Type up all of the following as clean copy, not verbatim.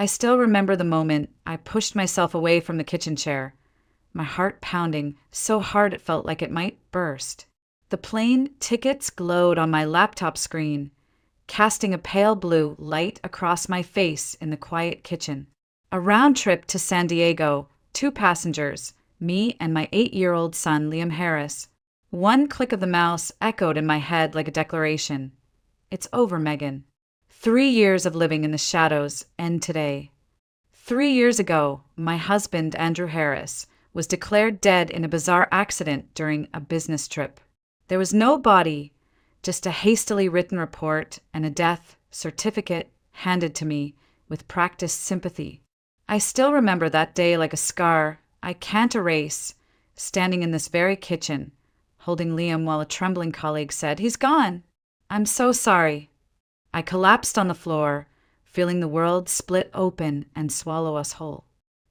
I still remember the moment I pushed myself away from the kitchen chair, my heart pounding so hard it felt like it might burst. The plane tickets glowed on my laptop screen, casting a pale blue light across my face in the quiet kitchen. A round trip to San Diego, 2 passengers, me and my 8-year-old son, Liam Harris. One click of the mouse echoed in my head like a declaration. It's over, Megan. 3 years of living in the shadows end today. 3 years ago, my husband, Andrew Harris, was declared dead in a bizarre accident during a business trip. There was no body, just a hastily written report and a death certificate handed to me with practiced sympathy. I still remember that day like a scar I can't erase, standing in this very kitchen, holding Liam while a trembling colleague said, "He's gone. I'm so sorry." I collapsed on the floor, feeling the world split open and swallow us whole.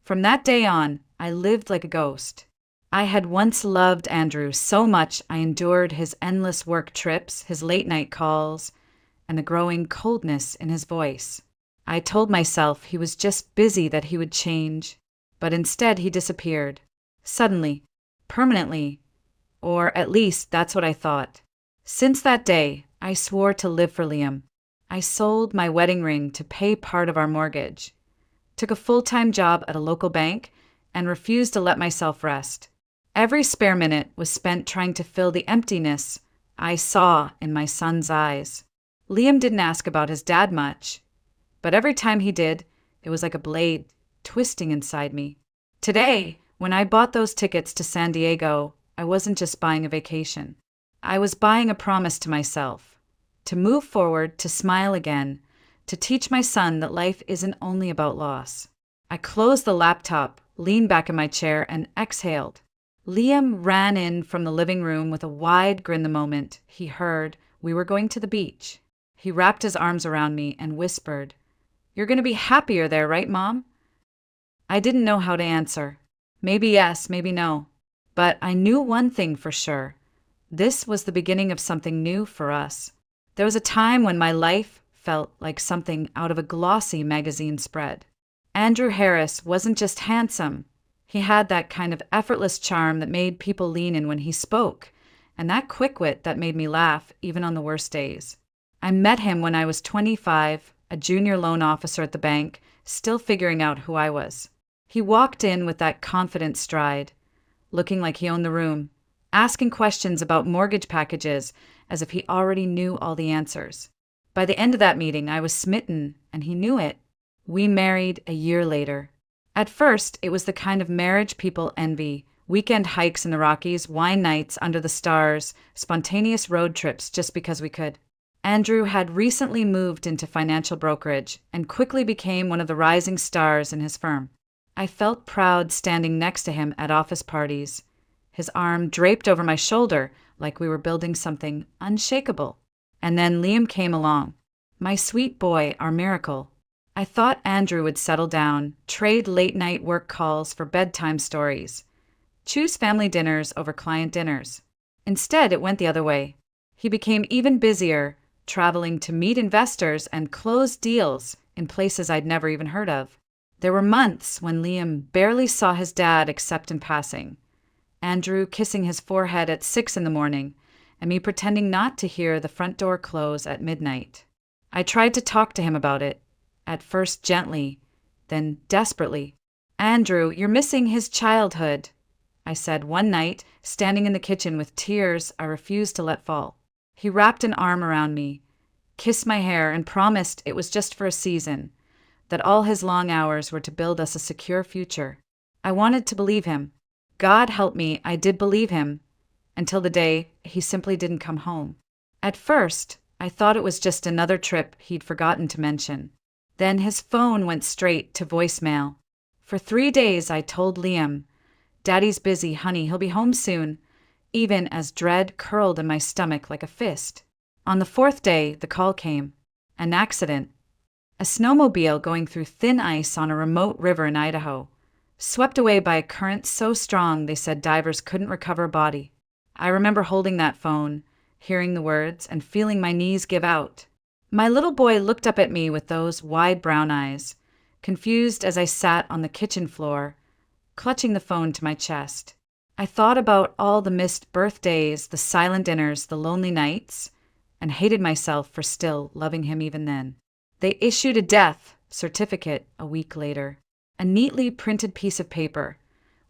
From that day on, I lived like a ghost. I had once loved Andrew so much I endured his endless work trips, his late-night calls, and the growing coldness in his voice. I told myself he was just busy, that he would change, but instead he disappeared. Suddenly, permanently, or at least that's what I thought. Since that day, I swore to live for Liam. I sold my wedding ring to pay part of our mortgage, took a full-time job at a local bank, and refused to let myself rest. Every spare minute was spent trying to fill the emptiness I saw in my son's eyes. Liam didn't ask about his dad much, but every time he did, it was like a blade twisting inside me. Today, when I bought those tickets to San Diego, I wasn't just buying a vacation. I was buying a promise to myself, to move forward, to smile again, to teach my son that life isn't only about loss. I closed the laptop, leaned back in my chair, and exhaled. Liam ran in from the living room with a wide grin the moment he heard we were going to the beach. He wrapped his arms around me and whispered, "You're going to be happier there, right, Mom?" I didn't know how to answer. Maybe yes, maybe no. But I knew one thing for sure. This was the beginning of something new for us. There was a time when my life felt like something out of a glossy magazine spread. Andrew Harris wasn't just handsome. He had that kind of effortless charm that made people lean in when he spoke, and that quick wit that made me laugh even on the worst days. I met him when I was 25, a junior loan officer at the bank, still figuring out who I was. He walked in with that confident stride, looking like he owned the room, asking questions about mortgage packages as if he already knew all the answers. By the end of that meeting, I was smitten, and he knew it. We married a year later. At first, it was the kind of marriage people envy: weekend hikes in the Rockies, wine nights under the stars, spontaneous road trips just because we could. Andrew had recently moved into financial brokerage and quickly became one of the rising stars in his firm. I felt proud standing next to him at office parties, his arm draped over my shoulder like we were building something unshakable. And then Liam came along. My sweet boy, our miracle. I thought Andrew would settle down, trade late-night work calls for bedtime stories, choose family dinners over client dinners. Instead, it went the other way. He became even busier, traveling to meet investors and close deals in places I'd never even heard of. There were months when Liam barely saw his dad except in passing, Andrew kissing his forehead at 6 a.m, and me pretending not to hear the front door close at midnight. I tried to talk to him about it, at first gently, then desperately. "Andrew, you're missing his childhood," I said one night, standing in the kitchen with tears I refused to let fall. He wrapped an arm around me, kissed my hair, and promised it was just for a season, that all his long hours were to build us a secure future. I wanted to believe him. God help me, I did believe him, until the day he simply didn't come home. At first, I thought it was just another trip he'd forgotten to mention. Then his phone went straight to voicemail. For 3 days I told Liam, "Daddy's busy, honey, he'll be home soon," even as dread curled in my stomach like a fist. On the 4th day, the call came. An accident. A snowmobile going through thin ice on a remote river in Idaho, swept away by a current so strong they said divers couldn't recover a body. I remember holding that phone, hearing the words, and feeling my knees give out. My little boy looked up at me with those wide brown eyes, confused as I sat on the kitchen floor, clutching the phone to my chest. I thought about all the missed birthdays, the silent dinners, the lonely nights, and hated myself for still loving him even then. They issued a death certificate a week later, a neatly printed piece of paper,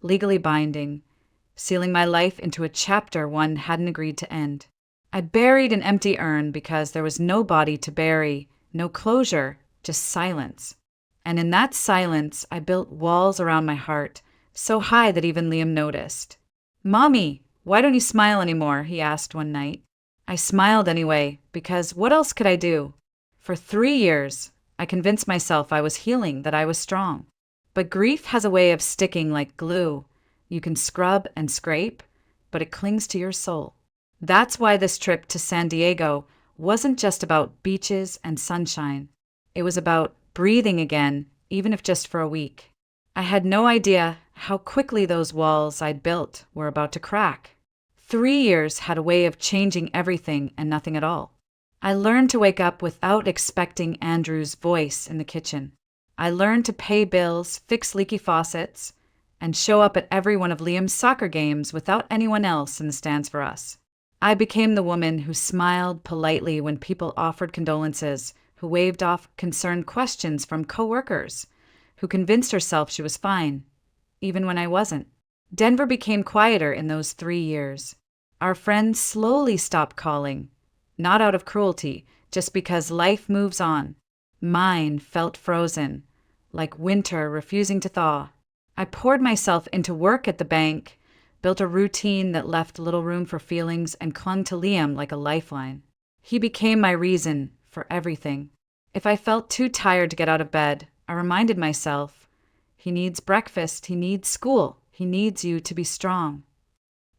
legally binding, sealing my life into a chapter one hadn't agreed to end. I buried an empty urn because there was no body to bury, no closure, just silence. And in that silence, I built walls around my heart, so high that even Liam noticed. "Mommy, why don't you smile anymore?" he asked one night. I smiled anyway, because what else could I do? For 3 years, I convinced myself I was healing, that I was strong. But grief has a way of sticking like glue. You can scrub and scrape, but it clings to your soul. That's why this trip to San Diego wasn't just about beaches and sunshine. It was about breathing again, even if just for a week. I had no idea how quickly those walls I'd built were about to crack. 3 years had a way of changing everything and nothing at all. I learned to wake up without expecting Andrew's voice in the kitchen. I learned to pay bills, fix leaky faucets, and show up at every one of Liam's soccer games without anyone else in the stands for us. I became the woman who smiled politely when people offered condolences, who waved off concerned questions from coworkers, who convinced herself she was fine, even when I wasn't. Denver became quieter in those 3 years. Our friends slowly stopped calling, not out of cruelty, just because life moves on. Mine felt frozen, like winter refusing to thaw. I poured myself into work at the bank, built a routine that left little room for feelings, and clung to Liam like a lifeline. He became my reason for everything. If I felt too tired to get out of bed, I reminded myself, he needs breakfast, he needs school, he needs you to be strong.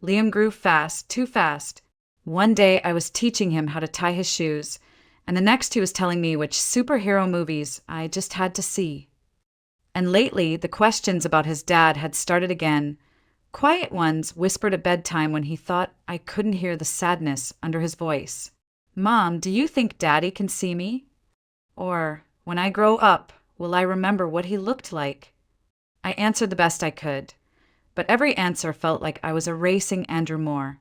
Liam grew fast, too fast. One day I was teaching him how to tie his shoes, and the next he was telling me which superhero movies I just had to see. And lately, the questions about his dad had started again, quiet ones whispered at bedtime when he thought I couldn't hear the sadness under his voice. "Mom, do you think Daddy can see me? Or, when I grow up, will I remember what he looked like?" I answered the best I could, but every answer felt like I was erasing Andrew Moore,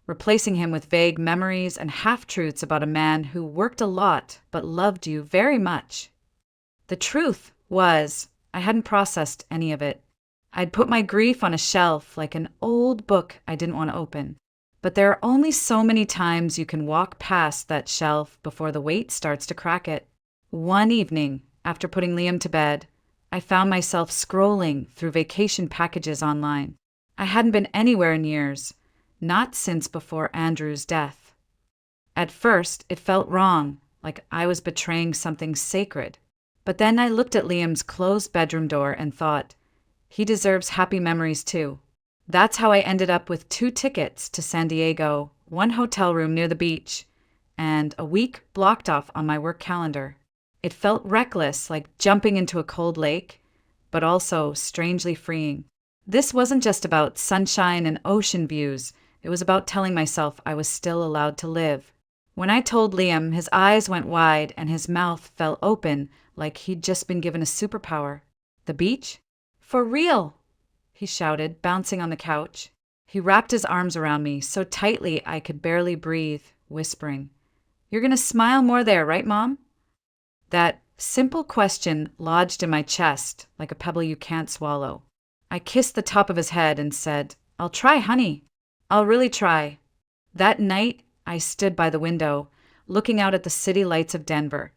replacing him with vague memories and half-truths about a man who worked a lot but loved you very much. The truth was, I hadn't processed any of it. I'd put my grief on a shelf like an old book I didn't want to open. But there are only so many times you can walk past that shelf before the weight starts to crack it. One evening, after putting Liam to bed, I found myself scrolling through vacation packages online. I hadn't been anywhere in years, not since before Andrew's death. At first, it felt wrong, like I was betraying something sacred. But then I looked at Liam's closed bedroom door and thought, he deserves happy memories too. That's how I ended up with 2 tickets to San Diego, 1 hotel room near the beach, and a week blocked off on my work calendar. It felt reckless, like jumping into a cold lake, but also strangely freeing. This wasn't just about sunshine and ocean views. It was about telling myself I was still allowed to live. When I told Liam, his eyes went wide and his mouth fell open like he'd just been given a superpower. "The beach? For real?" he shouted, bouncing on the couch. He wrapped his arms around me so tightly I could barely breathe, whispering, "You're gonna smile more there, right, Mom?" That simple question lodged in my chest like a pebble you can't swallow. I kissed the top of his head and said, "I'll try, honey. I'll really try." That night, I stood by the window, looking out at the city lights of Denver,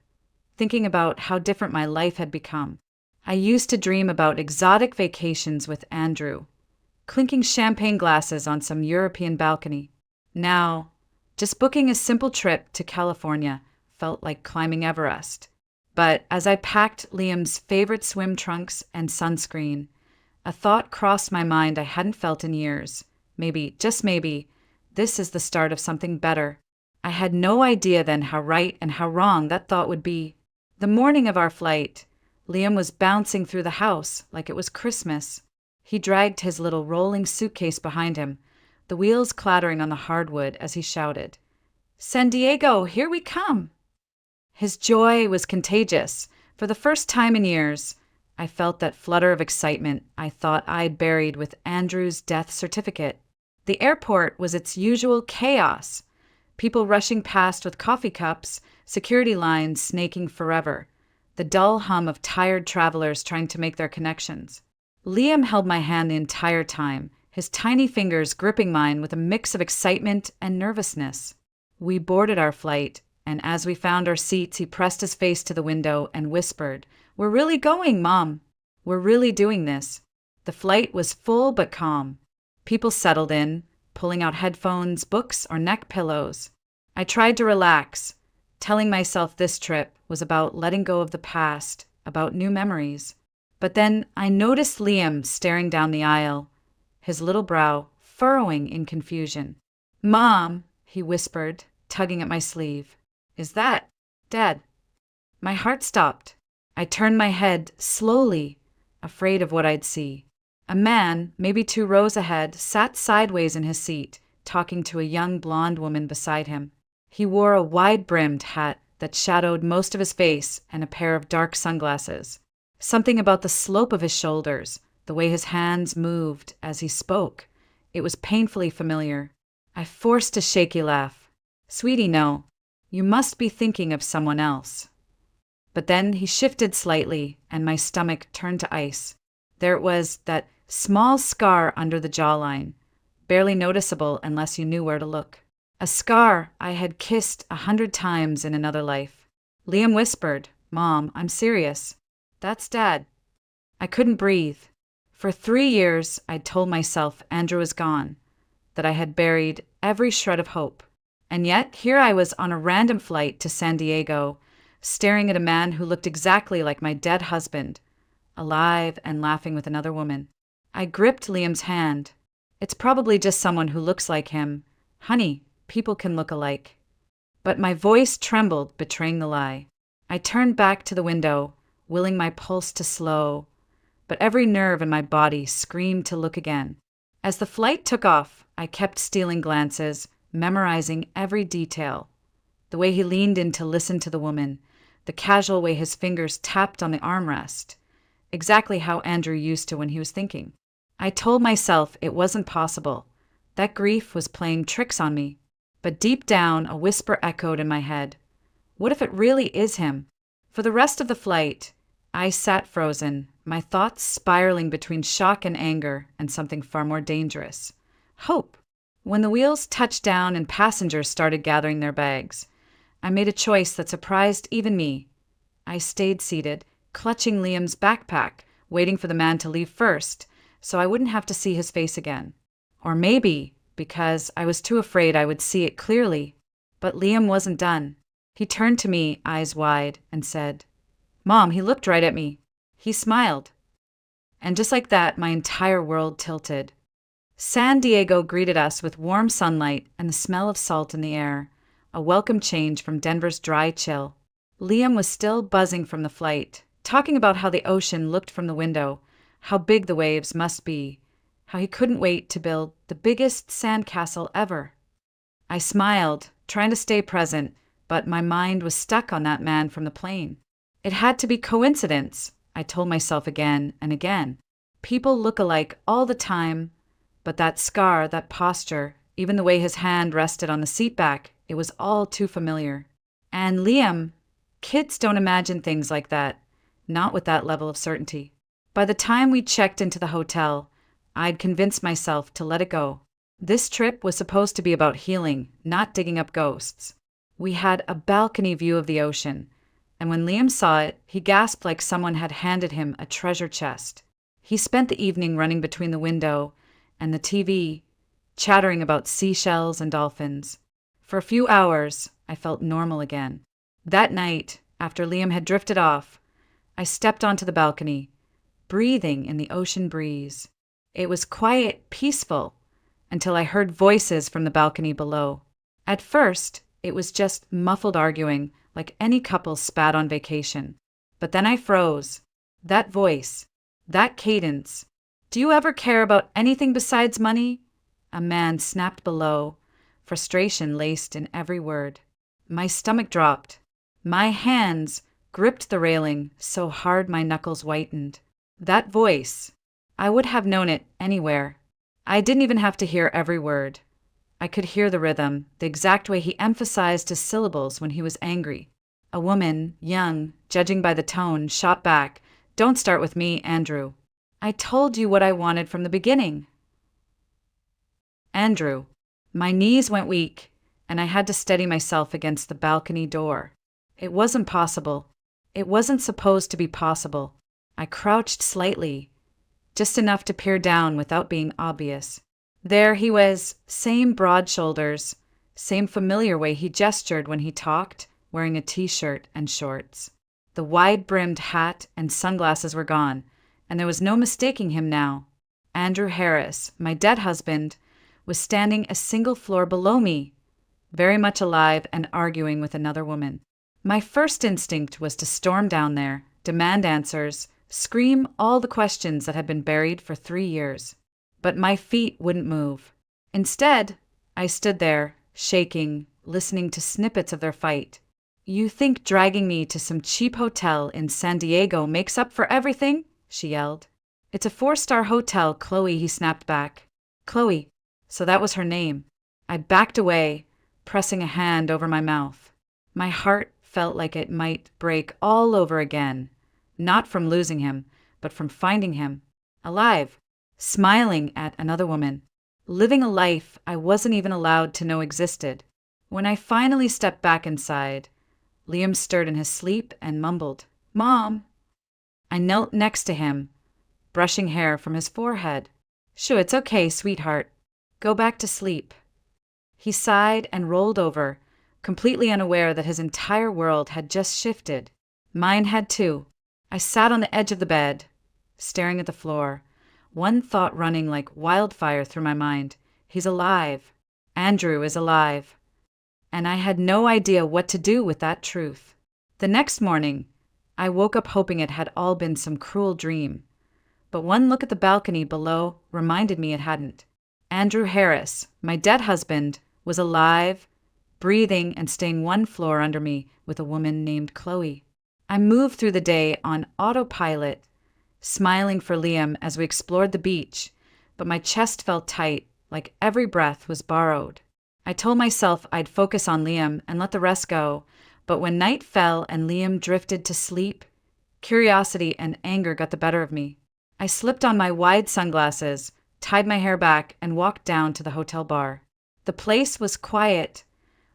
thinking about how different my life had become. I used to dream about exotic vacations with Andrew, clinking champagne glasses on some European balcony. Now, just booking a simple trip to California felt like climbing Everest. But as I packed Liam's favorite swim trunks and sunscreen, a thought crossed my mind I hadn't felt in years. Maybe, just maybe, this is the start of something better. I had no idea then how right and how wrong that thought would be. The morning of our flight, Liam was bouncing through the house like it was Christmas. He dragged his little rolling suitcase behind him, the wheels clattering on the hardwood as he shouted, "San Diego, here we come!" His joy was contagious. For the first time in years, I felt that flutter of excitement I thought I'd buried with Andrew's death certificate. The airport was its usual chaos. People rushing past with coffee cups, security lines snaking forever, the dull hum of tired travelers trying to make their connections. Liam held my hand the entire time, his tiny fingers gripping mine with a mix of excitement and nervousness. We boarded our flight, and as we found our seats, he pressed his face to the window and whispered, "We're really going, Mom. We're really doing this." The flight was full but calm. People settled in, pulling out headphones, books, or neck pillows. I tried to relax, telling myself this trip was about letting go of the past, about new memories. But then I noticed Liam staring down the aisle, his little brow furrowing in confusion. "Mom," he whispered, tugging at my sleeve. "Is that Dad?" My heart stopped. I turned my head slowly, afraid of what I'd see. A man, maybe 2 rows ahead, sat sideways in his seat, talking to a young blonde woman beside him. He wore a wide-brimmed hat that shadowed most of his face and a pair of dark sunglasses. Something about the slope of his shoulders, the way his hands moved as he spoke, it was painfully familiar. I forced a shaky laugh. "Sweetie, no. You must be thinking of someone else." But then he shifted slightly, and my stomach turned to ice. There it was, that small scar under the jawline, barely noticeable unless you knew where to look. A scar I had kissed 100 times in another life. Liam whispered, "Mom, I'm serious. That's Dad." I couldn't breathe. For 3 years, I'd told myself Andrew was gone, that I had buried every shred of hope. And yet, here I was on a random flight to San Diego, staring at a man who looked exactly like my dead husband, alive and laughing with another woman. I gripped Liam's hand. "It's probably just someone who looks like him. Honey, people can look alike." But my voice trembled, betraying the lie. I turned back to the window, willing my pulse to slow, but every nerve in my body screamed to look again. As the flight took off, I kept stealing glances, memorizing every detail. The way he leaned in to listen to the woman, the casual way his fingers tapped on the armrest, exactly how Andrew used to when he was thinking. I told myself it wasn't possible. That grief was playing tricks on me. But deep down, a whisper echoed in my head. What if it really is him? For the rest of the flight, I sat frozen, my thoughts spiraling between shock and anger and something far more dangerous. Hope. When the wheels touched down and passengers started gathering their bags, I made a choice that surprised even me. I stayed seated, clutching Liam's backpack, waiting for the man to leave first, so I wouldn't have to see his face again. Or maybe because I was too afraid I would see it clearly. But Liam wasn't done. He turned to me, eyes wide, and said, "Mom," he looked right at me. He smiled. And just like that, my entire world tilted. San Diego greeted us with warm sunlight and the smell of salt in the air, a welcome change from Denver's dry chill. Liam was still buzzing from the flight, talking about how the ocean looked from the window, how big the waves must be, how he couldn't wait to build the biggest sandcastle ever. I smiled, trying to stay present, but my mind was stuck on that man from the plane. It had to be coincidence, I told myself again and again. People look alike all the time, but that scar, that posture, even the way his hand rested on the seat back, it was all too familiar. And Liam, kids don't imagine things like that, not with that level of certainty. By the time we checked into the hotel, I'd convinced myself to let it go. This trip was supposed to be about healing, not digging up ghosts. We had a balcony view of the ocean, and when Liam saw it, he gasped like someone had handed him a treasure chest. He spent the evening running between the window and the TV, chattering about seashells and dolphins. For a few hours, I felt normal again. That night, after Liam had drifted off, I stepped onto the balcony, breathing in the ocean breeze. It was quiet, peaceful, until I heard voices from the balcony below. At first, it was just muffled arguing, like any couple spat on vacation. But then I froze. That voice, that cadence. "Do you ever care about anything besides money?" A man snapped below, frustration laced in every word. My stomach dropped. My hands gripped the railing so hard my knuckles whitened. That voice. I would have known it anywhere. I didn't even have to hear every word. I could hear the rhythm, the exact way he emphasized his syllables when he was angry. A woman, young, judging by the tone, shot back, "Don't start with me, Andrew. I told you what I wanted from the beginning." Andrew. My knees went weak, and I had to steady myself against the balcony door. It wasn't possible. It wasn't supposed to be possible. I crouched slightly, just enough to peer down without being obvious. There he was, same broad shoulders, same familiar way he gestured when he talked, wearing a t-shirt and shorts. The wide-brimmed hat and sunglasses were gone, and there was no mistaking him now. Andrew Harris, my dead husband, was standing a single floor below me, very much alive and arguing with another woman. My first instinct was to storm down there, demand answers, scream all the questions that had been buried for 3 years. But my feet wouldn't move. Instead, I stood there, shaking, listening to snippets of their fight. "You think dragging me to some cheap hotel in San Diego makes up for everything?" she yelled. "It's a 4-star hotel, Chloe," he snapped back. Chloe. So that was her name. I backed away, pressing a hand over my mouth. My heart felt like it might break all over again, not from losing him, but from finding him, alive, smiling at another woman, living a life I wasn't even allowed to know existed. When I finally stepped back inside, Liam stirred in his sleep and mumbled, "Mom." I knelt next to him, brushing hair from his forehead. "Shoo, it's okay, sweetheart. Go back to sleep." He sighed and rolled over, completely unaware that his entire world had just shifted. Mine had too. I sat on the edge of the bed, staring at the floor, one thought running like wildfire through my mind. He's alive. Andrew is alive. And I had no idea what to do with that truth. The next morning, I woke up hoping it had all been some cruel dream. But one look at the balcony below reminded me it hadn't. Andrew Harris, my dead husband, was alive, breathing and staying 1 floor under me with a woman named Chloe. I moved through the day on autopilot, smiling for Liam as we explored the beach, but my chest felt tight, like every breath was borrowed. I told myself I'd focus on Liam and let the rest go, but when night fell and Liam drifted to sleep, curiosity and anger got the better of me. I slipped on my wide sunglasses, tied my hair back, and walked down to the hotel bar. The place was quiet,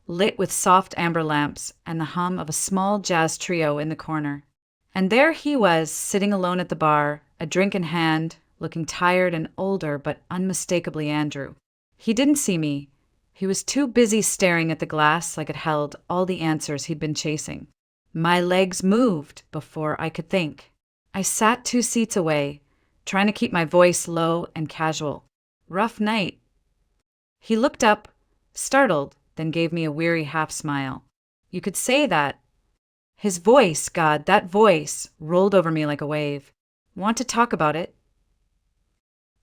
lit with soft amber lamps and the hum of a small jazz trio in the corner. And there he was, sitting alone at the bar, a drink in hand, looking tired and older but unmistakably Andrew. He didn't see me. He was too busy staring at the glass like it held all the answers he'd been chasing. My legs moved before I could think. I sat 2 seats away, trying to keep my voice low and casual. "Rough night." He looked up, startled, then gave me a weary half-smile. "You could say that." His voice, God, that voice, rolled over me like a wave. "Want to talk about it?"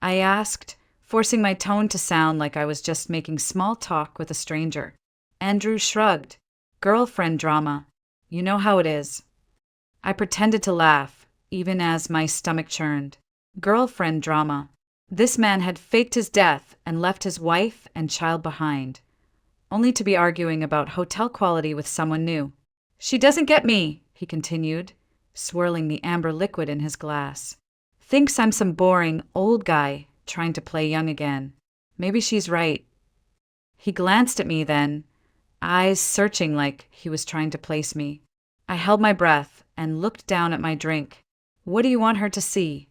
I asked, forcing my tone to sound like I was just making small talk with a stranger. Andrew shrugged. "Girlfriend drama. You know how it is." I pretended to laugh, even as my stomach churned. Girlfriend drama. This man had faked his death and left his wife and child behind, only to be arguing about hotel quality with someone new. "She doesn't get me," he continued, swirling the amber liquid in his glass. "Thinks I'm some boring old guy trying to play young again. Maybe she's right." He glanced at me then, eyes searching like he was trying to place me. I held my breath and looked down at my drink. "What do you want her to see?"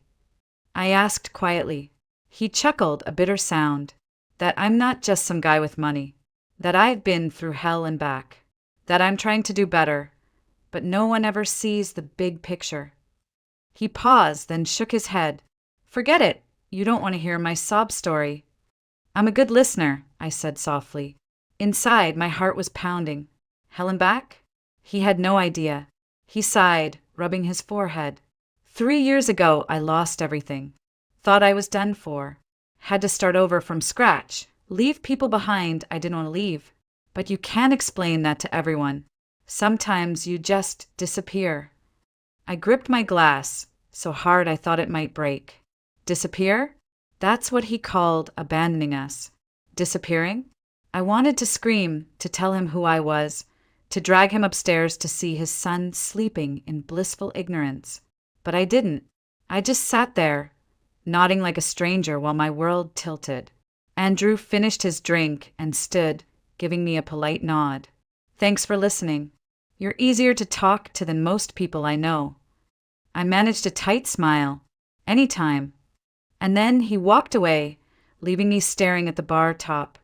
I asked quietly. He chuckled, a bitter sound. "That I'm not just some guy with money. That I've been through hell and back. That I'm trying to do better, but no one ever sees the big picture." He paused, then shook his head. "Forget it. You don't want to hear my sob story." "I'm a good listener," I said softly. Inside, my heart was pounding. Hell and back? He had no idea. He sighed, rubbing his forehead. 3 years ago, I lost everything. Thought I was done for. Had to start over from scratch. Leave people behind I didn't want to leave. But you can't explain that to everyone. Sometimes you just disappear. I gripped my glass, so hard I thought it might break. Disappear? That's what he called abandoning us. Disappearing? I wanted to scream, to tell him who I was, to drag him upstairs to see his son sleeping in blissful ignorance. But I didn't. I just sat there, nodding like a stranger while my world tilted. Andrew finished his drink and stood, giving me a polite nod. Thanks for listening. You're easier to talk to than most people I know. I managed a tight smile. Anytime. And then he walked away, leaving me staring at the bar top,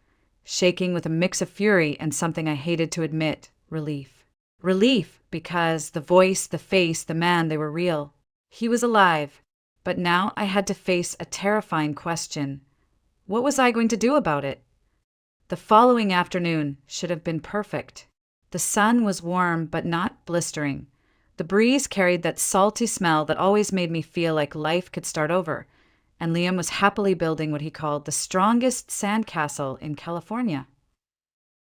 shaking with a mix of fury and something I hated to admit, relief. Relief, because the voice, the face, the man, they were real. He was alive. But now I had to face a terrifying question. What was I going to do about it? The following afternoon should have been perfect. The sun was warm but not blistering. The breeze carried that salty smell that always made me feel like life could start over, and Liam was happily building what he called the strongest sandcastle in California.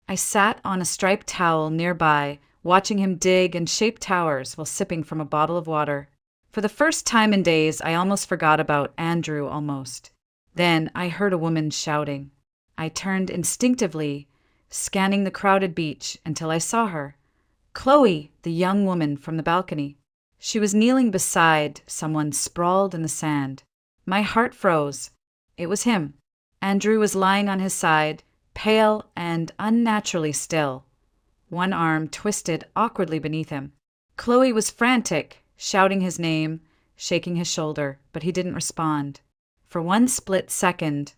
I sat on a striped towel nearby, watching him dig and shape towers while sipping from a bottle of water. For the first time in days, I almost forgot about Andrew almost. Then I heard a woman shouting. I turned instinctively, scanning the crowded beach until I saw her. Chloe, the young woman from the balcony. She was kneeling beside someone sprawled in the sand. My heart froze. It was him. Andrew was lying on his side, pale and unnaturally still, one arm twisted awkwardly beneath him. Chloe was frantic, shouting his name, shaking his shoulder, but he didn't respond. For one split second,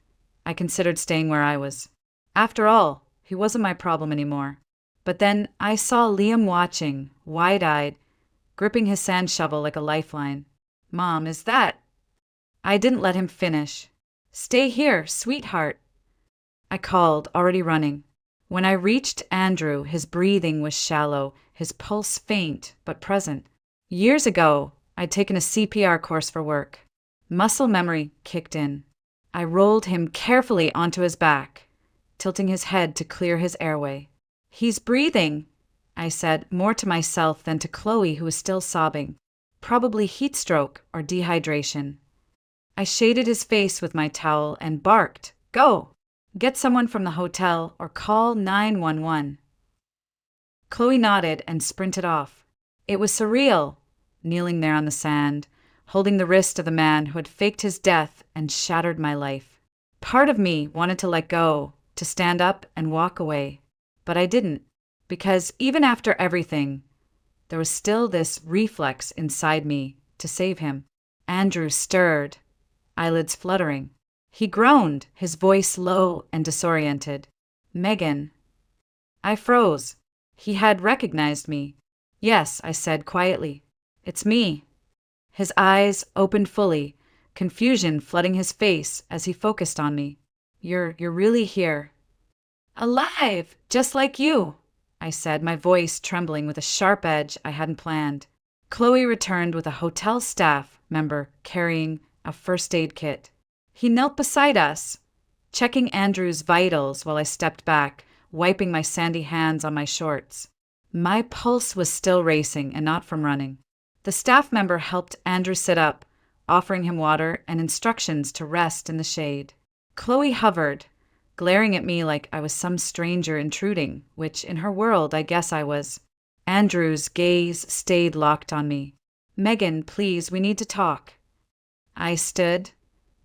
I considered staying where I was. After all, he wasn't my problem anymore. But then I saw Liam watching, wide-eyed, gripping his sand shovel like a lifeline. Mom, is that? I didn't let him finish. Stay here, sweetheart. I called, already running. When I reached Andrew, his breathing was shallow, his pulse faint but present. Years ago, I'd taken a CPR course for work. Muscle memory kicked in. I rolled him carefully onto his back, tilting his head to clear his airway. He's breathing, I said, more to myself than to Chloe, who was still sobbing. Probably heat stroke or dehydration. I shaded his face with my towel and barked, "Go! Get someone from the hotel or call 911." Chloe nodded and sprinted off. It was surreal, kneeling there on the sand, holding the wrist of the man who had faked his death and shattered my life. Part of me wanted to let go, to stand up and walk away. But I didn't, because even after everything, there was still this reflex inside me to save him. Andrew stirred, eyelids fluttering. He groaned, his voice low and disoriented. "Megan." I froze. He had recognized me. "Yes," I said quietly. "It's me." His eyes opened fully, confusion flooding his face as he focused on me. You're really here." "Alive, just like you," I said, my voice trembling with a sharp edge I hadn't planned. Chloe returned with a hotel staff member carrying a first aid kit. He knelt beside us, checking Andrew's vitals while I stepped back, wiping my sandy hands on my shorts. My pulse was still racing and not from running. The staff member helped Andrew sit up, offering him water and instructions to rest in the shade. Chloe hovered, glaring at me like I was some stranger intruding, which in her world I guess I was. Andrew's gaze stayed locked on me. "Megan, please, we need to talk." I stood,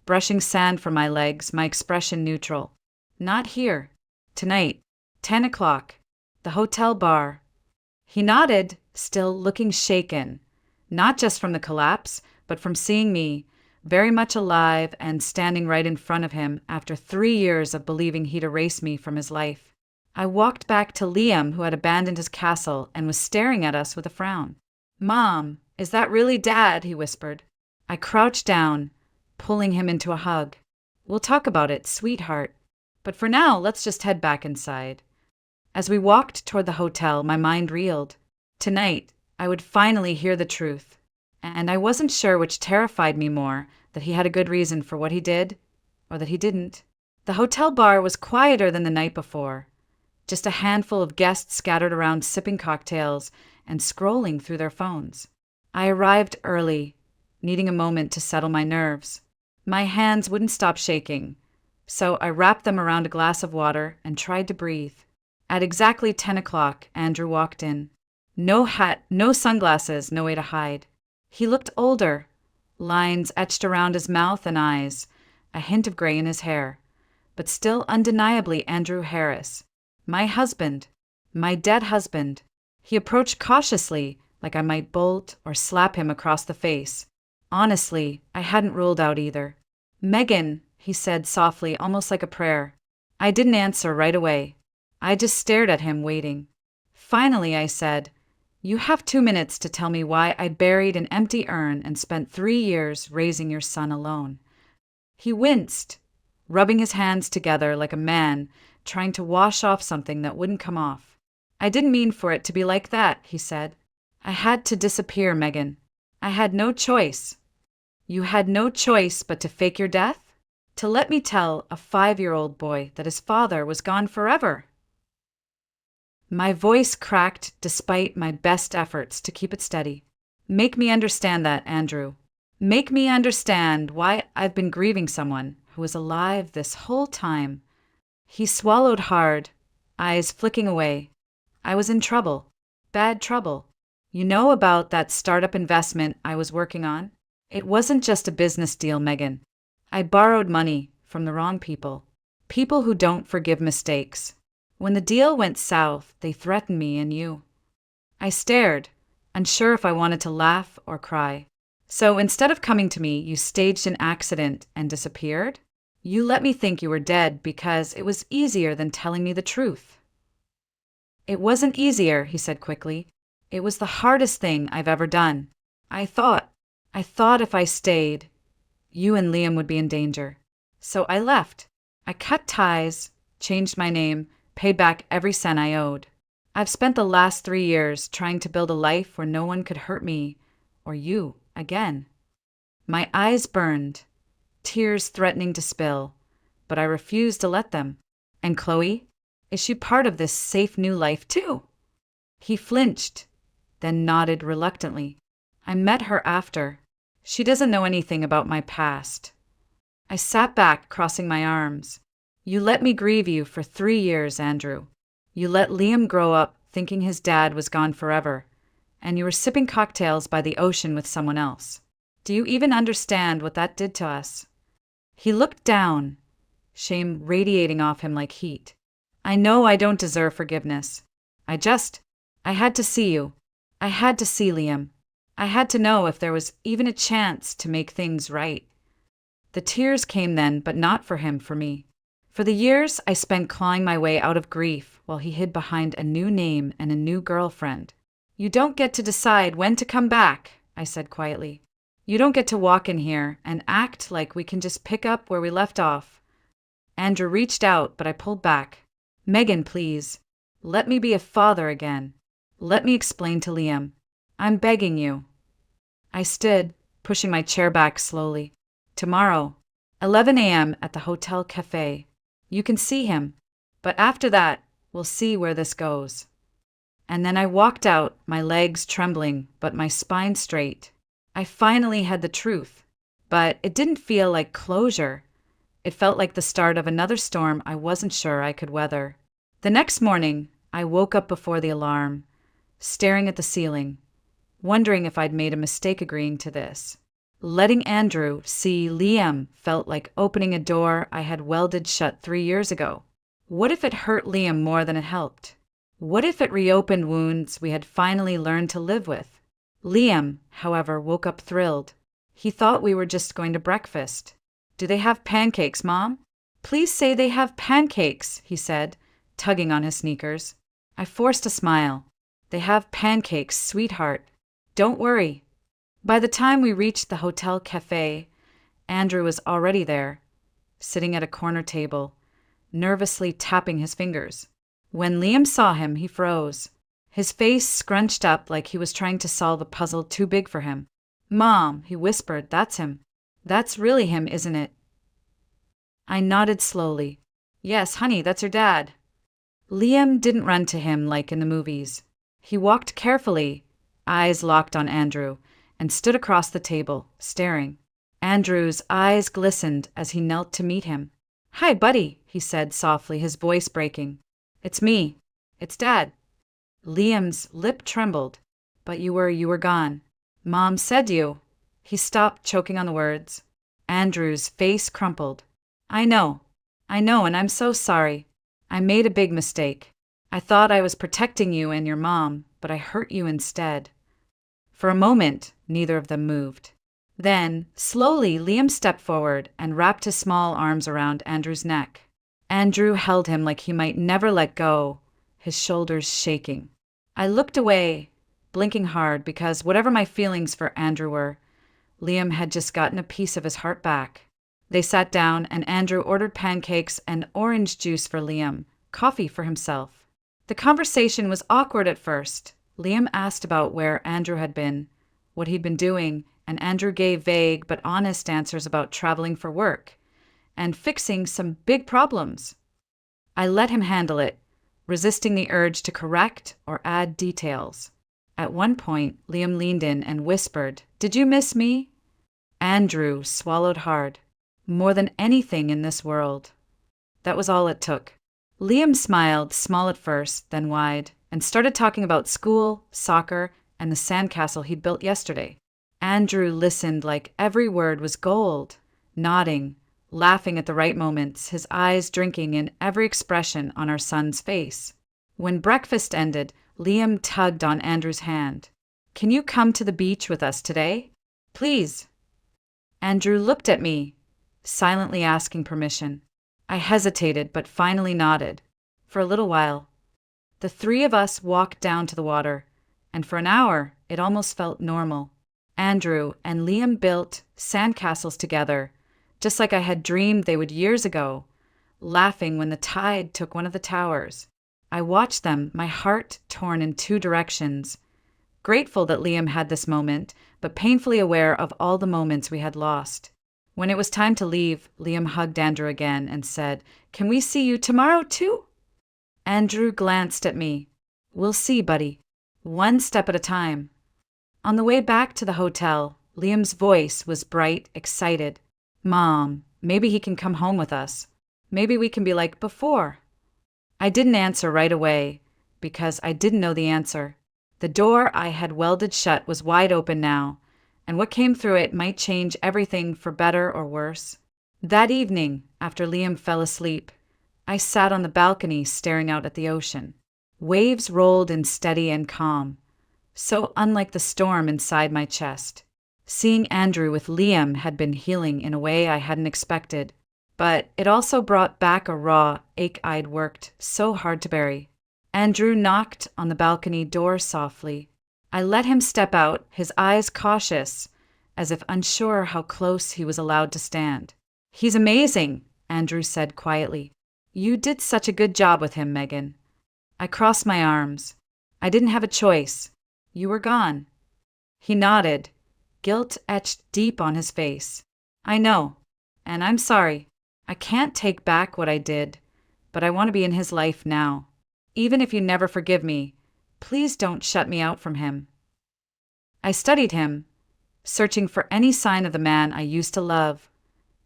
brushing sand from my legs, my expression neutral. "Not here. Tonight, 10 o'clock, the hotel bar." He nodded, still looking shaken, not just from the collapse, but from seeing me, very much alive and standing right in front of him after 3 years of believing he'd erase me from his life. I walked back to Liam, who had abandoned his castle and was staring at us with a frown. "Mom, is that really Dad?" he whispered. I crouched down, pulling him into a hug. "We'll talk about it, sweetheart. But for now, let's just head back inside." As we walked toward the hotel, my mind reeled. Tonight, I would finally hear the truth. And I wasn't sure which terrified me more, that he had a good reason for what he did, or that he didn't. The hotel bar was quieter than the night before. Just a handful of guests scattered around sipping cocktails and scrolling through their phones. I arrived early, needing a moment to settle my nerves. My hands wouldn't stop shaking, so I wrapped them around a glass of water and tried to breathe. At exactly 10 o'clock, Andrew walked in. No hat, no sunglasses, no way to hide. He looked older, lines etched around his mouth and eyes, a hint of gray in his hair, but still undeniably Andrew Harris. My husband. My dead husband. He approached cautiously, like I might bolt or slap him across the face. Honestly, I hadn't ruled out either. "Megan," he said softly, almost like a prayer. I didn't answer right away. I just stared at him, waiting. Finally, I said, "You have 2 minutes to tell me why I buried an empty urn and spent 3 years raising your son alone." He winced, rubbing his hands together like a man trying to wash off something that wouldn't come off. "I didn't mean for it to be like that," he said. "I had to disappear, Megan. I had no choice." "You had no choice but to fake your death? To let me tell a 5-year-old boy that his father was gone forever?" My voice cracked despite my best efforts to keep it steady. "Make me understand that, Andrew. Make me understand why I've been grieving someone who was alive this whole time." He swallowed hard, eyes flicking away. "I was in trouble. Bad trouble. You know about that startup investment I was working on? It wasn't just a business deal, Megan. I borrowed money from the wrong people. People who don't forgive mistakes. When the deal went south, they threatened me and you." I stared, unsure if I wanted to laugh or cry. "So instead of coming to me, you staged an accident and disappeared? You let me think you were dead because it was easier than telling me the truth." "It wasn't easier," he said quickly. "It was the hardest thing I've ever done. I thought if I stayed, you and Liam would be in danger. So I left. I cut ties, changed my name, paid back every cent I owed. I've spent the last 3 years trying to build a life where no one could hurt me or you again." My eyes burned, tears threatening to spill, but I refused to let them. "And Chloe? Is she part of this safe new life too?" He flinched, then nodded reluctantly. "I met her after. She doesn't know anything about my past." I sat back, crossing my arms. "You let me grieve you for 3 years, Andrew. You let Liam grow up thinking his dad was gone forever, and you were sipping cocktails by the ocean with someone else. Do you even understand what that did to us?" He looked down, shame radiating off him like heat. "I know I don't deserve forgiveness. I had to see you. I had to see Liam. I had to know if there was even a chance to make things right." The tears came then, but not for him, for me. For the years I spent clawing my way out of grief while he hid behind a new name and a new girlfriend. "You don't get to decide when to come back," I said quietly. "You don't get to walk in here and act like we can just pick up where we left off." Andrew reached out, but I pulled back. "Megan, please. Let me be a father again. Let me explain to Liam. I'm begging you." I stood, pushing my chair back slowly. "Tomorrow, 11 a.m. at the hotel cafe. You can see him, but after that, we'll see where this goes." And then I walked out, my legs trembling, but my spine straight. I finally had the truth, but it didn't feel like closure. It felt like the start of another storm I wasn't sure I could weather. The next morning, I woke up before the alarm, staring at the ceiling, wondering if I'd made a mistake agreeing to this. Letting Andrew see Liam felt like opening a door I had welded shut 3 years ago. What if it hurt Liam more than it helped? What if it reopened wounds we had finally learned to live with? Liam, however, woke up thrilled. He thought we were just going to breakfast. "Do they have pancakes, Mom? Please say they have pancakes," he said, tugging on his sneakers. I forced a smile. "They have pancakes, sweetheart. Don't worry." By the time we reached the hotel cafe, Andrew was already there, sitting at a corner table, nervously tapping his fingers. When Liam saw him, he froze, his face scrunched up like he was trying to solve a puzzle too big for him. "Mom," he whispered, "that's him. That's really him, isn't it?" I nodded slowly. "Yes, honey, that's your dad." Liam didn't run to him like in the movies. He walked carefully, eyes locked on Andrew, and stood across the table, staring. Andrew's eyes glistened as he knelt to meet him. "Hi, buddy," he said softly, his voice breaking. "It's me. It's Dad." Liam's lip trembled. "But you were gone. Mom said you." He stopped, choking on the words. Andrew's face crumpled. I know, and I'm so sorry. I made a big mistake. I thought I was protecting you and your mom, but I hurt you instead." For a moment, neither of them moved. Then, slowly, Liam stepped forward and wrapped his small arms around Andrew's neck. Andrew held him like he might never let go, his shoulders shaking. I looked away, blinking hard, because whatever my feelings for Andrew were, Liam had just gotten a piece of his heart back. They sat down, and Andrew ordered pancakes and orange juice for Liam, coffee for himself. The conversation was awkward at first. Liam asked about where Andrew had been, what he'd been doing, and Andrew gave vague but honest answers about traveling for work and fixing some big problems. I let him handle it, resisting the urge to correct or add details. At one point, Liam leaned in and whispered, "Did you miss me?" Andrew swallowed hard. More than anything in this world. That was all it took. Liam smiled, small at first, then wide, and started talking about school, soccer, and the sandcastle he'd built yesterday. Andrew listened like every word was gold, nodding, laughing at the right moments, his eyes drinking in every expression on our son's face. When breakfast ended, Liam tugged on Andrew's hand. "Can you come to the beach with us today? Please." Andrew looked at me, silently asking permission. I hesitated, but finally nodded. For a little while, the three of us walked down to the water, and for an hour, it almost felt normal. Andrew and Liam built sandcastles together, just like I had dreamed they would years ago, laughing when the tide took one of the towers. I watched them, my heart torn in two directions, grateful that Liam had this moment, but painfully aware of all the moments we had lost. When it was time to leave, Liam hugged Andrew again and said, "Can we see you tomorrow too?" Andrew glanced at me. "We'll see, buddy. One step at a time." On the way back to the hotel, Liam's voice was bright, excited. "Mom, maybe he can come home with us. Maybe we can be like before." I didn't answer right away, because I didn't know the answer. The door I had welded shut was wide open now, and what came through it might change everything for better or worse. That evening, after Liam fell asleep, I sat on the balcony staring out at the ocean. Waves rolled in steady and calm, so unlike the storm inside my chest. Seeing Andrew with Liam had been healing in a way I hadn't expected, but it also brought back a raw ache I'd worked so hard to bury. Andrew knocked on the balcony door softly. I let him step out, his eyes cautious, as if unsure how close he was allowed to stand. "He's amazing," Andrew said quietly. "You did such a good job with him, Megan." I crossed my arms. I didn't have a choice. You were gone. He nodded, guilt etched deep on his face. "I know, and I'm sorry. I can't take back what I did, but I want to be in his life now. Even if you never forgive me, please don't shut me out from him." I studied him, searching for any sign of the man I used to love,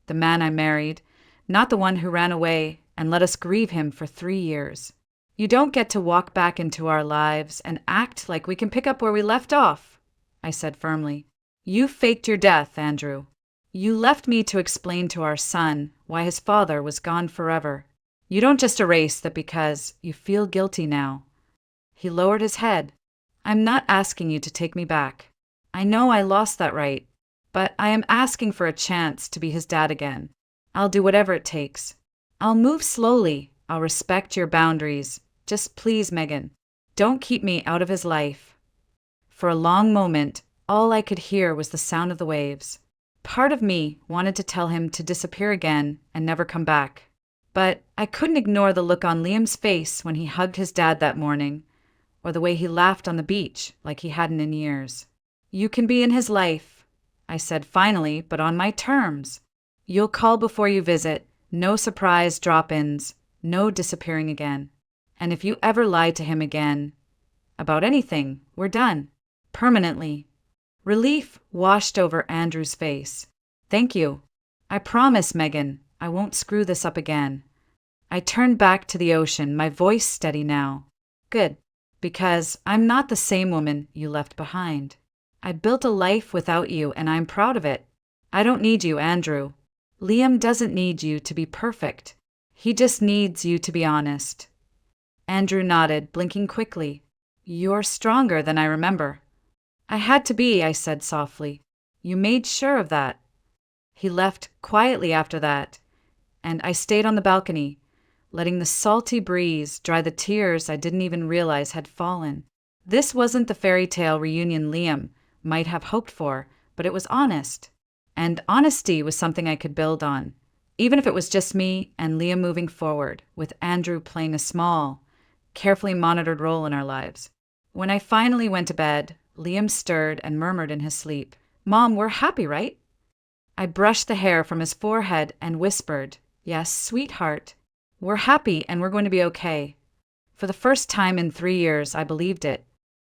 the man I married, not the one who ran away and let us grieve him for 3 years. You don't get to walk back into our lives and act like we can pick up where we left off, I said firmly. You faked your death, Andrew. You left me to explain to our son why his father was gone forever. You don't just erase that because you feel guilty now. He lowered his head. I'm not asking you to take me back. I know I lost that right, but I am asking for a chance to be his dad again. I'll do whatever it takes. I'll move slowly. I'll respect your boundaries. Just please, Megan, don't keep me out of his life. For a long moment, all I could hear was the sound of the waves. Part of me wanted to tell him to disappear again and never come back. But I couldn't ignore the look on Liam's face when he hugged his dad that morning, or the way he laughed on the beach like he hadn't in years. You can be in his life, I said finally, but on my terms. You'll call before you visit, no surprise drop-ins, no disappearing again. And if you ever lie to him again, about anything, we're done. Permanently. Relief washed over Andrew's face. Thank you. I promise, Megan, I won't screw this up again. I turned back to the ocean, my voice steady now. Good, because I'm not the same woman you left behind. I built a life without you, and I'm proud of it. I don't need you, Andrew. Liam doesn't need you to be perfect. He just needs you to be honest. Andrew nodded, blinking quickly. You're stronger than I remember. I had to be, I said softly. You made sure of that. He left quietly after that, and I stayed on the balcony, letting the salty breeze dry the tears I didn't even realize had fallen. This wasn't the fairy tale reunion Liam might have hoped for, but it was honest. And honesty was something I could build on, even if it was just me and Liam moving forward, with Andrew playing a small, carefully monitored role in our lives. When I finally went to bed, Liam stirred and murmured in his sleep, Mom, we're happy, right? I brushed the hair from his forehead and whispered, Yes, sweetheart. We're happy and we're going to be okay. For the first time in 3 years, I believed it.